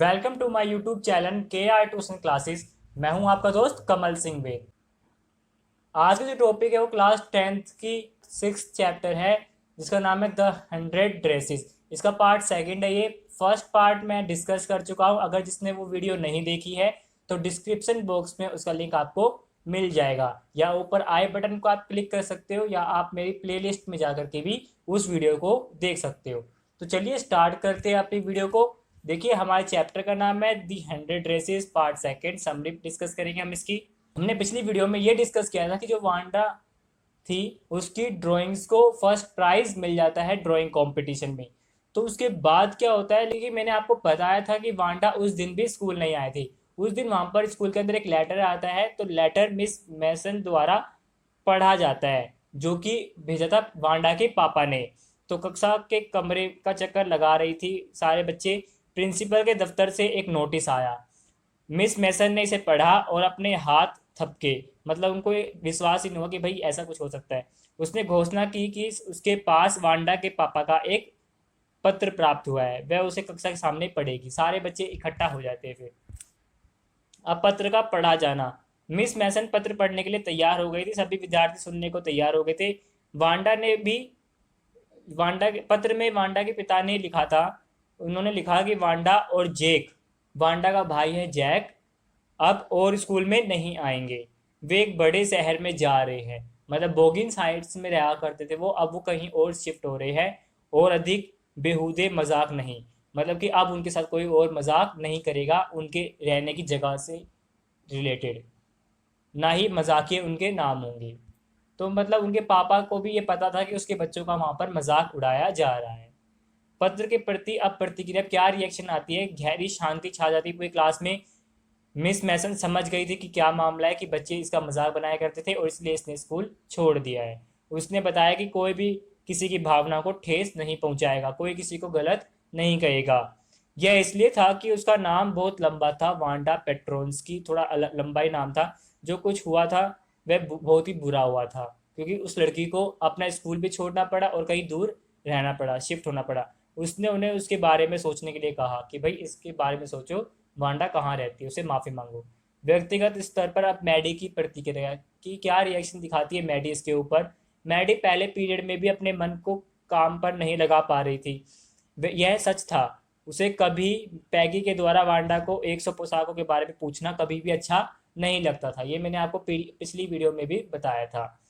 Welcome to my YouTube channel के R tuition classes. मैं हूं आपका दोस्त कमल सिंह वेद। आज का जो टॉपिक है वो क्लास 10th की 6th चैप्टर है, जिसका नाम है द 100 ड्रेसेस। इसका पार्ट सेकंड है। ये फर्स्ट पार्ट मैं डिस्कस कर चुका हूं। अगर जिसने वो वीडियो नहीं देखी है तो डिस्क्रिप्शन बॉक्स में उसका लिंक आपको मिल जाएगा, या ऊपर आई बटन को आप क्लिक कर सकते हो, या आप मेरी प्लेलिस्ट में जाकर के भी उस वीडियो को देख सकते हो। तो चलिए स्टार्ट करते हैं अपनी वीडियो को। देखिए, हमारे चैप्टर का नाम है दी 100 dresses part second. Summary discuss करेंगे हम इसकी। हमने पिछली वीडियो में ये डिस्कस किया था कि जो वांडा थी उसकी ड्राइंग्स को फर्स्ट प्राइज मिल जाता है ड्राइंग कंपटीशन में। तो उसके बाद क्या होता है, लेकिन मैंने आपको बताया था कि वांडा उस दिन भी स्कूल नहीं आए थे। उस दिन वहां पर स्कूल के अंदर एक लेटर आता है, तो लेटर मिस मैसन द्वारा पढ़ा जाता है, जो कि भेजा था वांडा के पापा ने। तो कक्षा के कमरे का चक्कर लगा रही थी सारे बच्चे। प्रिंसिपल के दफ्तर से एक नोटिस आया। मिस मैसन ने इसे पढ़ा और अपने हाथ थपके, मतलब उनको विश्वास ही नहीं हुआ कि भाई ऐसा कुछ हो सकता है। उसने घोषणा की कि उसके पास वांडा के पापा का एक पत्र प्राप्त हुआ है, वह उसे कक्षा के सामने पढ़ेगी। सारे बच्चे इकट्ठा हो जाते हैं फिर। अब पत्र का पढ़ा जाना। मिस मैसन पत्र पढ़ने के लिए तैयार हो गई थी, सभी विद्यार्थी सुनने को तैयार हो गए थे। वांडा ने भी वांडा के पत्र में वांडा के पिता ने लिखा था। उन्होंने लिखा कि वांडा और जैक, वांडा का भाई है जैक, अब और स्कूल में नहीं आएंगे। वे एक बड़े शहर में जा रहे हैं, मतलब बोगिन साइट्स में रहा करते थे वो, अब वो कहीं और शिफ्ट हो रहे हैं। और अधिक बेहूदे मजाक नहीं, मतलब कि अब उनके साथ कोई और मजाक नहीं करेगा उनके रहने की जगह से रिलेटेड, ना ही मजाकिये उनके नाम होंगे। तो मतलब उनके पापा को भी ये पता था कि उसके बच्चों का वहां पर मजाक उड़ाया जा रहा है। पत्र के प्रति अब प्रतिक्रिया क्या रिएक्शन आती है, गहरी शांति छा जाती है पूरी क्लास में। मिस मैसन समझ गई थी कि क्या मामला है, कि बच्चे इसका मजाक बनाया करते थे और इसलिए इसने स्कूल छोड़ दिया है। उसने बताया कि कोई भी किसी की भावना को ठेस नहीं पहुंचाएगा, कोई किसी को गलत नहीं कहेगा। यह इसलिए था कि उसका नाम बहुत लंबा था, वांडा पेट्रोन्स्की, थोड़ा लंबाई नाम था। जो कुछ हुआ था वह बहुत ही बुरा हुआ था, क्योंकि उस लड़की को अपना स्कूल भी छोड़ना पड़ा और कहीं दूर रहना पड़ा, शिफ्ट होना पड़ा। उसने उन्हें उसके बारे में सोचने के लिए कहा कि भाई इसके बारे में सोचो, वांडा कहाँ रहती है, उसे माफ़ी मांगो। व्यक्तिगत स्तर पर अब मैडी की प्रतिक्रिया कि क्या रिएक्शन दिखाती है मैडी इसके ऊपर। मैडी पहले पीरियड में भी अपने मन को काम पर नहीं लगा पा रही थी। यह सच था, उसे कभी पैगी के द्वारा वांडा को 100 पोशाकों के बारे में पूछना कभी भी अच्छा नहीं लगता था। ये मैंने आपको पिछली वीडियो में भी बताया था।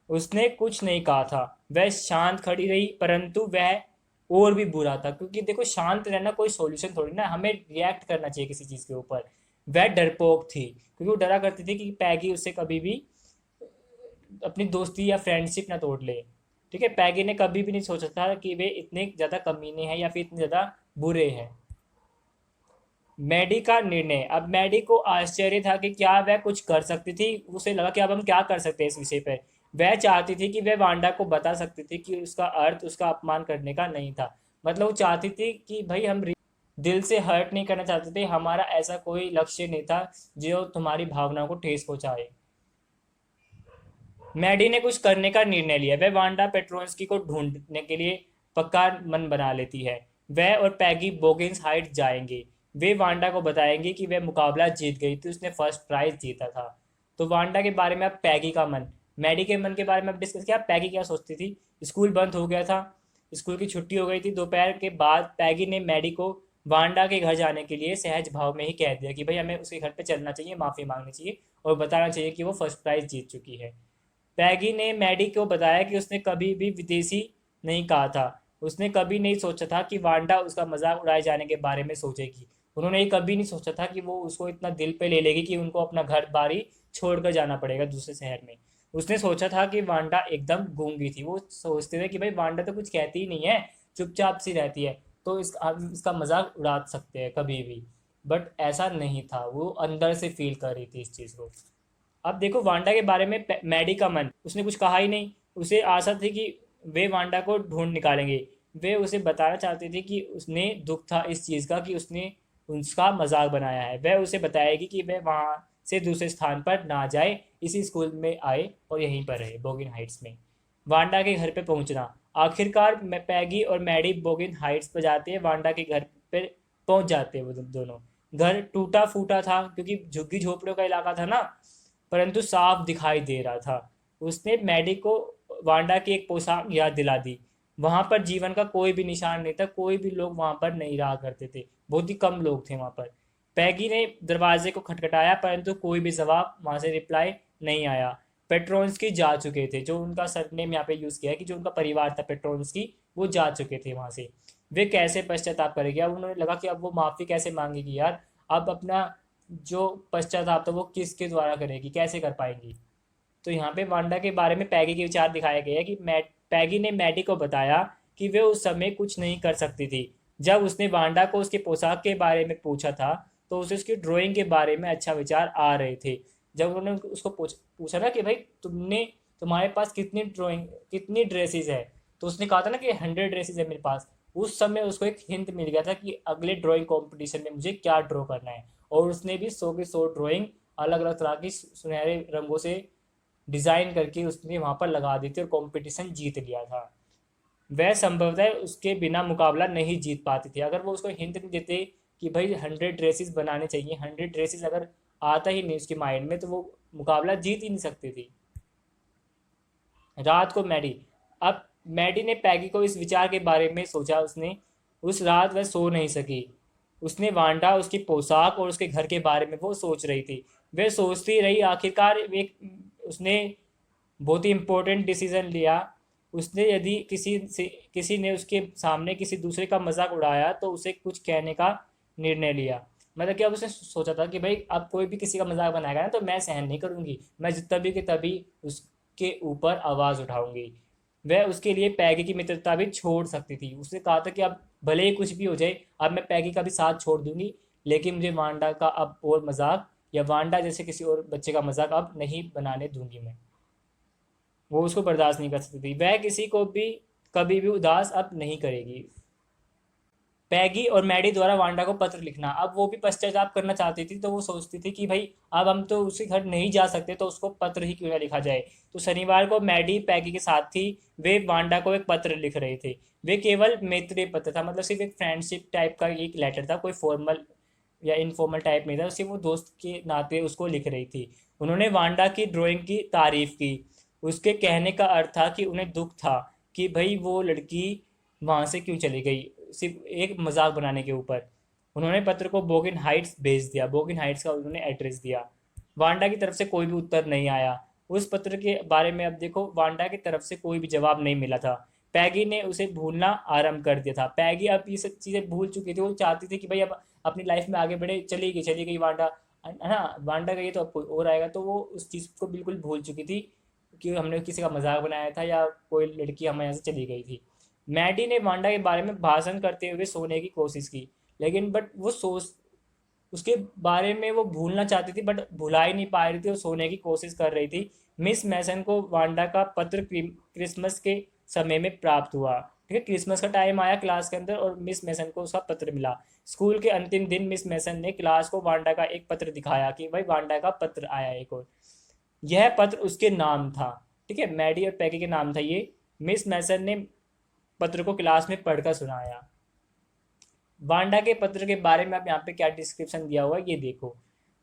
उसने कुछ नहीं कहा था, वह शांत खड़ी रही, परंतु वह और भी बुरा था, क्योंकि देखो शांत रहना कोई सॉल्यूशन थोड़ी ना, हमें रिएक्ट करना चाहिए किसी चीज़ के ऊपर। वह डरपोक थी, क्योंकि वो डरा करती थी कि पैगी उससे कभी भी अपनी दोस्ती या फ्रेंडशिप ना तोड़ ले। ठीक है, पैगी ने कभी भी नहीं सोचा था कि वे इतने ज़्यादा कमीने हैं या फिर इतने ज़्यादा बुरे हैं। मैडी का निर्णय। अब मैडी को आश्चर्य था कि क्या वह कुछ कर सकती थी। उसे लगा कि अब हम क्या कर सकते हैं इस विषय पर। वह चाहती थी कि वह वांडा को बता सकती थी कि उसका अर्थ उसका अपमान करने का नहीं था। मतलब वो चाहती थी कि भाई हम दिल से हर्ट नहीं करना चाहते थे, हमारा ऐसा कोई लक्ष्य नहीं था जो तुम्हारी भावनाओं को ठेस पहुंचाए। मैडी ने कुछ करने का निर्णय लिया। वह वांडा पेट्रोन्स्की को ढूंढने के लिए पक्का मन बना लेती है। वह और पैगी बोगिंस हाइट जाएंगे। वे वांडा को बताएंगे कि वह मुकाबला जीत गई थी, उसने फर्स्ट प्राइज जीता था। तो वांडा के बारे में अब पैगी का मन, मैडी के मन के बारे में अब डिस्कस किया। पैगी क्या सोचती थी, स्कूल बंद हो गया था, स्कूल की छुट्टी हो गई थी। दोपहर के बाद पैगी ने मैडी को वांडा के घर जाने के लिए सहज भाव में ही कह दिया कि भाई हमें उसके घर पे चलना चाहिए, माफ़ी मांगनी चाहिए और बताना चाहिए कि वो फर्स्ट प्राइज जीत चुकी है। पैगी ने मैडी को बताया कि उसने कभी भी विदेशी नहीं कहा था। उसने कभी नहीं सोचा था कि वांडा उसका मजाक उड़ाए जाने के बारे में सोचेगी। उन्होंने ये कभी नहीं सोचा था कि वो उसको इतना दिल पे ले लेगी कि उनको अपना घर बारी छोड़कर जाना पड़ेगा दूसरे शहर में। उसने सोचा था कि वांडा एकदम गूंगी थी। वो सोचते थे कि भाई वांडा तो कुछ कहती ही नहीं है, चुपचाप सी रहती है, तो इसका मजाक उड़ा सकते हैं कभी भी। बट ऐसा नहीं था, वो अंदर से फील कर रही थी इस चीज़ को। अब देखो वांडा के बारे में मैडी का मन, उसने कुछ कहा ही नहीं। उसे आशा थी कि वे वांडा को ढूंढ निकालेंगे। वे उसे बताना चाहते थे कि उसने दुख था इस चीज़ का कि उसने उसका मजाक बनाया है। वह उसे बताएगी कि वह वहाँ से दूसरे स्थान पर ना जाए, इसी स्कूल में आए और यहीं पर रहे बोगिन हाइट्स में। वांडा के घर पे पहुंचना। आखिरकार पैगी और मैडी बोगिन हाइट्स पर जाते हैं। वांडा के घर पर पहुंच जाते वो दोनों। घर टूटा फूटा था क्योंकि झुग्गी झोपड़ियों का इलाका था ना, परंतु साफ दिखाई दे रहा था। उसने मैडी को वांडा की एक पोशाक याद दिला दी। वहां पर जीवन का कोई भी निशान नहीं था, कोई भी लोग वहां पर नहीं रहा करते थे, बहुत ही कम लोग थे वहां पर। पैगी ने दरवाजे को खटखटाया, परंतु कोई भी जवाब वहां से रिप्लाई नहीं आया। पेट्रोन्स जा चुके थे, जो उनका सरनेम यहाँ पे यूज किया है कि जो उनका परिवार था पेट्रोन्स वो जा चुके थे वहां से। वे कैसे पश्चाताप करेगी, अब उन्होंने लगा कि अब वो माफी कैसे मांगेगी यार। अब अपना जो पश्चाताप था वो किसके द्वारा करेगी, कैसे कर पाएंगी। तो यहाँ पे वांडा के बारे में पैगी के विचार दिखाए गए हैं कि पैगी ने मैडी को बताया कि वे उस समय कुछ नहीं कर सकती थी। जब उसने वांडा को उसके पोशाक के बारे में पूछा था तो उसे उसकी ड्राइंग के बारे में अच्छा विचार आ रहे थे। जब उन्होंने उसको पूछा ना कि भाई तुम्हारे पास कितनी ड्रेसेस है, तो उसने कहा था ना कि 100 ड्रेसेस है मेरे पास। उस समय उसको एक हिंट मिल गया था कि अगले ड्राइंग कंपटीशन में मुझे क्या ड्रॉ करना है, और उसने भी 100 की 100 ड्राइंग अलग अलग तरह की सुनहरे रंगों से डिज़ाइन करके उसने वहां पर लगा दी थी और कंपटीशन जीत लिया था। वह संभवतः उसके बिना मुकाबला नहीं जीत पाती थी अगर वो उसको हिंट नहीं देते कि भाई 100 ड्रेसेस बनाने चाहिए। 100 ड्रेसेस अगर आता ही नहीं उसके माइंड में तो वो मुकाबला जीत ही नहीं सकती थी। रात को मैडी ने पैगी को इस विचार के बारे में सोचा। उसने उस रात वह सो नहीं सकी। उसने वांडा, उसकी पोशाक और उसके घर के बारे में वो सोच रही थी। वह सोचती रही, आखिरकार एक उसने बहुत ही इम्पोर्टेंट डिसीजन लिया। उसने यदि किसी ने उसके सामने किसी दूसरे का मजाक उड़ाया तो उसे कुछ कहने का निर्णय लिया। मतलब कि अब उसने सोचा था कि भाई अब कोई भी किसी का मजाक बनाएगा ना तो मैं सहन नहीं करूंगी, मैं तभी के तभी उसके ऊपर आवाज़ उठाऊंगी। वह उसके लिए पैगी की मित्रता भी छोड़ सकती थी। उसने कहा था कि अब भले ही कुछ भी हो जाए, अब मैं पैगी का भी साथ छोड़ दूंगी, लेकिन मुझे वांडा का अब और मजाक या वांडा जैसे किसी और बच्चे का मजाक अब नहीं बनाने दूंगी मैं। वो उसको बर्दाश्त नहीं कर सकती थी। वह किसी को भी कभी भी उदास अब नहीं करेगी। पैगी और मैडी द्वारा वांडा को पत्र लिखना, अब वो भी पश्चाताप करना चाहती थी। तो वो सोचती थी कि भाई अब हम तो उसके घर नहीं जा सकते तो उसको पत्र ही क्यों ना लिखा जाए। तो शनिवार को मैडी पैगी के साथ थी। वे वांडा को एक पत्र लिख रहे थे। वे केवल मैत्रीय पत्र था, मतलब सिर्फ एक फ्रेंडशिप टाइप का एक लेटर था, कोई फॉर्मल या इनफॉर्मल टाइप नहीं था। सिर्फ वो दोस्त के नाते उसको लिख रही थी। उन्होंने वांडा की ड्राइंग की तारीफ की। उसके कहने का अर्थ था कि उन्हें दुख था कि भाई वो लड़की वहां से क्यों चली गई, सिर्फ एक मजाक बनाने के ऊपर। उन्होंने पत्र को बोगिन हाइट्स भेज दिया। बोगिन हाइट्स का उन्होंने एड्रेस दिया। वांडा की तरफ से कोई भी उत्तर नहीं आया। उस पत्र के बारे में अब देखो, वांडा की तरफ से कोई भी जवाब नहीं मिला था। पैगी ने उसे भूलना आरंभ कर दिया था। पैगी अब ये सब चीज़ें भूल चुकी थी। वो चाहती थी कि भाई अब अपनी लाइफ में आगे बढ़े। चली गई वांडा, है ना, वांडा गई तो अब कोई और आएगा। तो वो उस चीज़ को बिल्कुल भूल चुकी थी कि हमने किसी का मजाक बनाया था या कोई लड़की हमें यहाँ से चली गई थी। मैडी ने वांडा के बारे में भाषण करते हुए सोने की कोशिश की, लेकिन बट वो सोच उसके बारे में वो भूलना चाहती थी, बट भुला ही नहीं पा रही थी। वो सोने की कोशिश कर रही थी। मिस मैसन को वांडा का पत्र क्रिसमस के समय में प्राप्त हुआ। ठीक है, क्रिसमस का टाइम आया क्लास के अंदर और मिस मैसन को उसका पत्र मिला। स्कूल के अंतिम दिन मिस मैसन ने क्लास को वांडा का एक पत्र दिखाया कि भाई वांडा का पत्र आया एक और। यह पत्र उसके नाम था। ठीक है, मैडी और पैगी के नाम था ये। मिस मैसन ने पत्र को क्लास में पढ़कर सुनाया। वांडा के पत्र के बारे में अब यहाँ पे क्या डिस्क्रिप्शन दिया हुआ है ये देखो।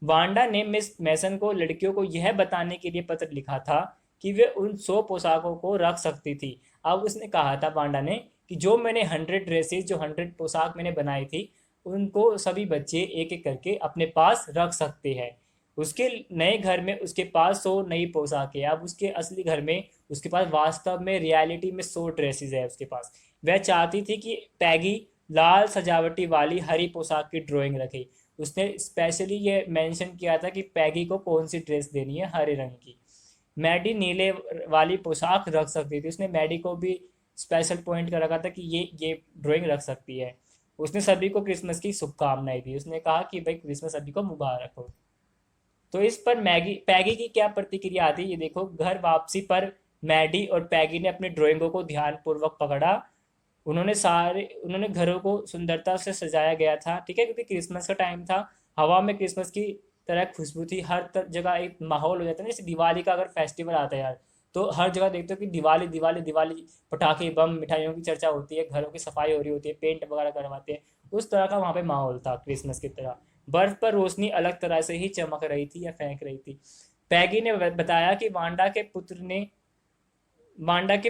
वांडा ने मिस मैसन को लड़कियों को यह बताने के लिए पत्र लिखा था कि वे उन 100 पोशाकों को रख सकती थी। अब उसने कहा था वांडा ने कि जो मैंने 100 ड्रेसेस, जो 100 पोशाक मैंने बनाई थी, उनको सभी बच्चे एक एक करके अपने पास रख सकते हैं। उसके नए घर में उसके पास 100 नई पोशाकें। अब उसके असली घर में उसके पास वास्तव में रियलिटी में 100 ड्रेसेस है उसके पास। वह चाहती थी कि पैगी लाल सजावटी वाली हरी पोशाक की ड्राइंग रखे। उसने स्पेशली ये मेंशन किया था कि पैगी को कौन सी ड्रेस देनी है, हरे रंग की। मैडी नीले वाली पोशाक रख सकती थी। उसने मैडी को भी स्पेशल पॉइंट कर रखा था कि ये ड्राइंग रख सकती है। उसने सभी को क्रिसमस की शुभकामनाएं दी। उसने कहा कि भाई क्रिसमस सभी को मुबारक हो। तो इस पर पैगी की क्या प्रतिक्रिया आती है ये देखो। घर वापसी पर मैडी और पैगी ने अपनी ड्राइंगों को ध्यानपूर्वक पकड़ा। उन्होंने घरों को सुंदरता से सजाया गया था। ठीक है, क्योंकि क्रिसमस का टाइम था। हवा में क्रिसमस की तरह खुशबू थी। हर जगह एक माहौल हो जाता है ना, जैसे दिवाली का अगर फेस्टिवल आता है यार, तो हर जगह देखते हो कि दिवाली दिवाली दिवाली, पटाखे बम मिठाइयों की चर्चा होती है, घरों की सफाई हो रही होती है, पेंट वगैरह करवाते हैं। उस तरह का वहाँ पे माहौल था क्रिसमस की तरह। बर्फ पर रोशनी अलग तरह से ही चमक रही थी या फेंक रही थी। पैगी ने बताया कि वांडा के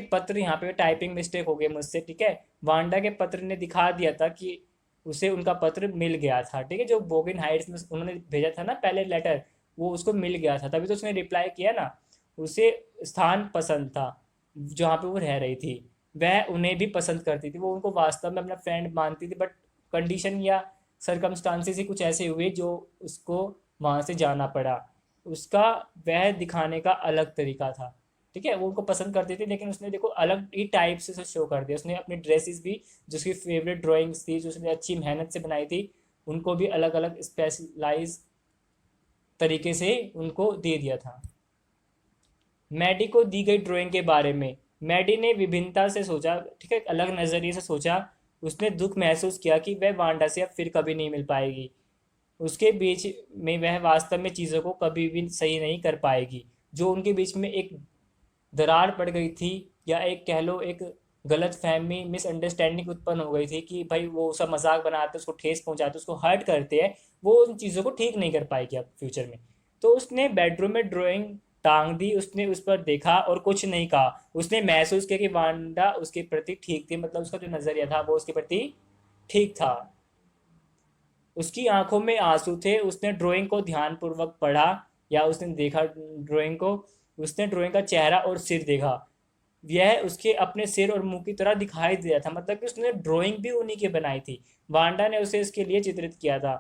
पत्र, यहाँ पे टाइपिंग मिस्टेक हो गई मुझसे, ठीक है। वांडा के पत्र ने दिखा दिया था कि उसे उनका पत्र मिल गया था, ठीक है। जो बोगिन हाइट्स में उन्होंने भेजा था ना पहले लेटर, वो उसको मिल गया था, तभी तो उसने रिप्लाई किया ना। उसे स्थान पसंद था जहाँ पे वो रह रही थी। वह उन्हें भी पसंद करती थी, वो उनको वास्तव में अपना फ्रेंड मानती थी, बट कंडीशन या सरकमस्टांसेस ही कुछ ऐसे हुए जो उसको वहाँ से जाना पड़ा। उसका वह दिखाने का अलग तरीका था, ठीक है। वो उनको पसंद करती थी, लेकिन उसने देखो अलग ही टाइप से उसे शो कर दिया। उसने अपनी ड्रेसेस भी, जो उसकी फेवरेट ड्राइंग्स थी, जो उसने अच्छी मेहनत से बनाई थी, उनको भी अलग अलग स्पेशलाइज तरीके से उनको दे दिया था। मैडी को दी गई ड्राइंग के बारे में, मैडी ने विभिन्नता से सोचा, ठीक है, अलग नज़रिए से सोचा। उसने दुख महसूस किया कि वह वांडा से अब फिर कभी नहीं मिल पाएगी। उसके बीच में वह वास्तव में चीज़ों को कभी भी सही नहीं कर पाएगी। जो उनके बीच में एक दरार पड़ गई थी, या एक कह लो एक गलत फहमी, मिसअंडरस्टैंडिंग उत्पन्न हो गई थी कि भाई वो सब मजाक बनाते, उसको ठेस पहुंचाते, उसको हर्ट करते हैं, वो उन चीज़ों को ठीक नहीं कर पाएगी अब फ्यूचर में। तो उसने बेडरूम में ड्राइंग टांग दी, उसने उस पर देखा और कुछ नहीं कहा। उसने महसूस किया कि वांडा उसके प्रति ठीक थी, मतलब उसका जो नज़रिया था वो उसके प्रति ठीक था। उसकी आंखों में आंसू थे। उसने ड्राइंग को ध्यानपूर्वक पढ़ा, या उसने देखा ड्राइंग को। उसने ड्राइंग का चेहरा और सिर देखा। यह उसके अपने सिर और मुंह की तरह दिखाई दिया था, मतलब कि उसने ड्राइंग भी उन्हीं की बनाई थी। वांडा ने उसे इसके लिए चित्रित किया था।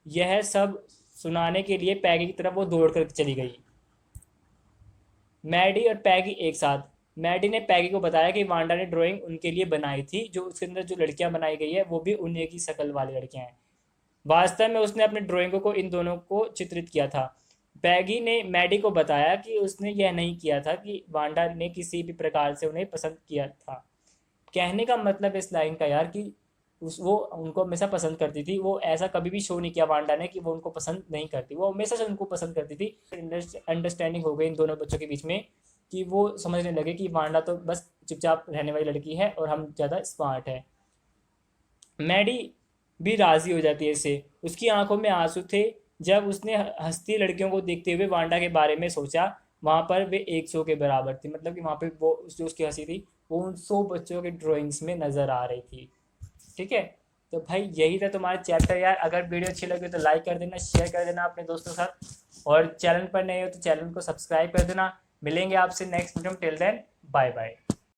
यह सब सुनाने के लिए पैगी की तरफ वो दौड़ कर चली गई। मैडी और पैगी एक साथ। मैडी ने पैगी को बताया कि वांडा ने ड्राइंग उनके लिए बनाई थी, जो उसके अंदर जो लड़कियां बनाई गई है वो भी उन्हीं की शक्ल वाली लड़कियां हैं। वास्तव में उसने अपने ड्राइंगों को इन दोनों को चित्रित किया था। पैगी ने मैडी को बताया कि उसने यह नहीं किया था कि वांडा ने किसी भी प्रकार से उन्हें पसंद किया था। कहने का मतलब इस लाइन का यार कि वो उनको हमेशा पसंद करती थी। वो ऐसा कभी भी शो नहीं किया वांडा ने कि वो उनको पसंद नहीं करती, वो हमेशा से उनको पसंद करती थी। अंडरस्टैंडिंग हो गई इन दोनों बच्चों के बीच में कि वो समझने लगे कि वांडा तो बस चुपचाप रहने वाली लड़की है और हम ज़्यादा स्मार्ट है। मैडी भी राजी हो जाती है इससे। उसकी आंखों में आंसू थे जब उसने हंसती लड़कियों को देखते हुए वांडा के बारे में सोचा। वहां पर वे 100 के बराबर थी, मतलब कि वहां पे वो जो उसकी हंसी थी वो उन 100 बच्चों के ड्राइंग्स में नजर आ रही थी, ठीक है। तो भाई यही था तुम्हारा चैप्टर यार। अगर वीडियो अच्छी लगी तो लाइक कर देना, शेयर कर देना अपने दोस्तों के साथ, और चैनल पर नए हो तो चैनल को सब्सक्राइब कर देना। मिलेंगे आपसे नेक्स्ट वीडियो में। Till then bye bye.